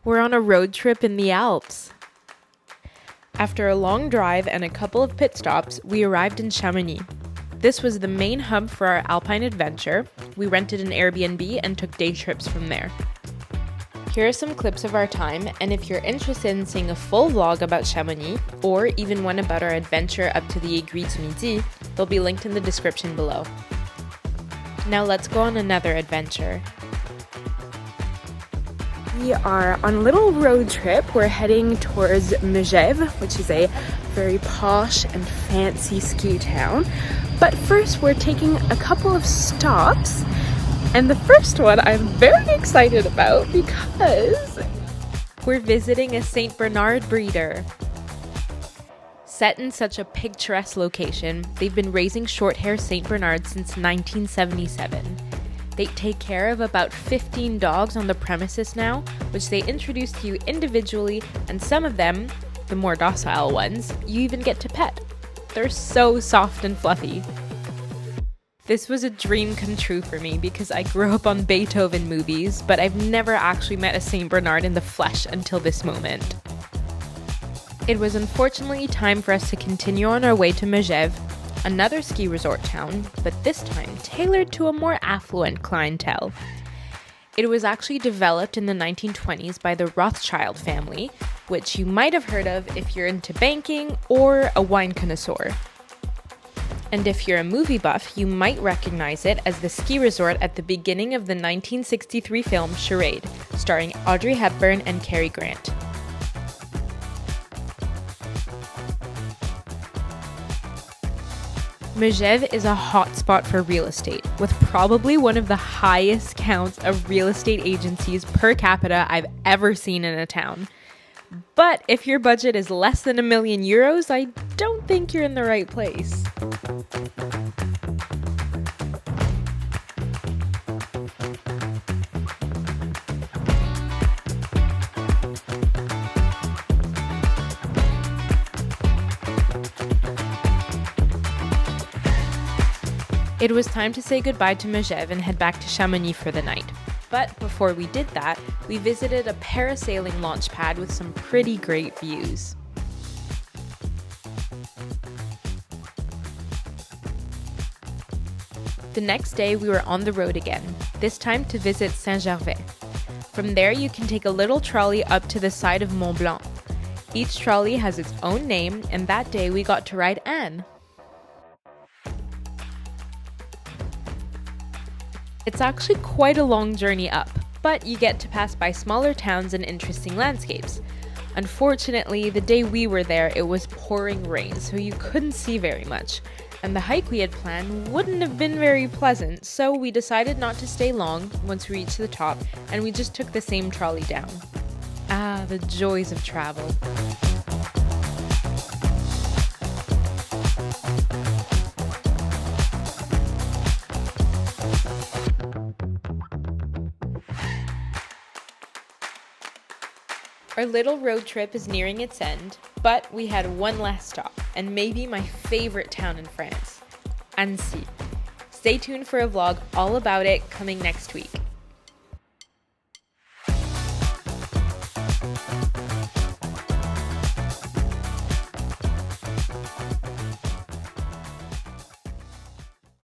We're on a road trip in the Alps. After a long drive and a couple of pit stops, we arrived in Chamonix. This was the main hub for our Alpine adventure. We rented an Airbnb and took day trips from there. Here are some clips of our time, and if you're interested in seeing a full vlog about Chamonix, or even one about our adventure up to the Aiguille du Midi, they'll be linked in the description below. Now let's go on another adventure. We are on a little road trip. We're heading towards Megève, which is a very posh and fancy ski town. But first we're taking a couple of stops, and the first one I'm very excited about because we're visiting a St. Bernard breeder. Set in such a picturesque location, they've been raising short-hair St. Bernards since 1977. They take care of about 15 dogs on the premises now, which they introduce to you individually, and some of them, the more docile ones, you even get to pet. They're so soft and fluffy. This was a dream come true for me because I grew up on Beethoven movies, but I've never actually met a St. Bernard in the flesh until this moment. It was unfortunately time for us to continue on our way to Megève, another ski resort town, but this time tailored to a more affluent clientele. It was actually developed in the 1920s by the Rothschild family, which you might have heard of if you're into banking or a wine connoisseur. And if you're a movie buff, you might recognize it as the ski resort at the beginning of the 1963 film Charade, starring Audrey Hepburn and Cary Grant. Megève is a hotspot for real estate, with probably one of the highest counts of real estate agencies per capita I've ever seen in a town. But if your budget is less than €1 million, I don't think you're in the right place. It was time to say goodbye to Megève and head back to Chamonix for the night. But before we did that, we visited a parasailing launch pad with some pretty great views. The next day we were on the road again, this time to visit Saint-Gervais. From there you can take a little trolley up to the side of Mont Blanc. Each trolley has its own name, and that day we got to ride Anne. It's actually quite a long journey up, but you get to pass by smaller towns and interesting landscapes. Unfortunately, the day we were there, it was pouring rain, so you couldn't see very much, and the hike we had planned wouldn't have been very pleasant, so we decided not to stay long once we reached the top, and we just took the same trolley down. Ah, the joys of travel. Our little road trip is nearing its end, but we had one last stop, and maybe my favorite town in France, Annecy. Stay tuned for a vlog all about it coming next week.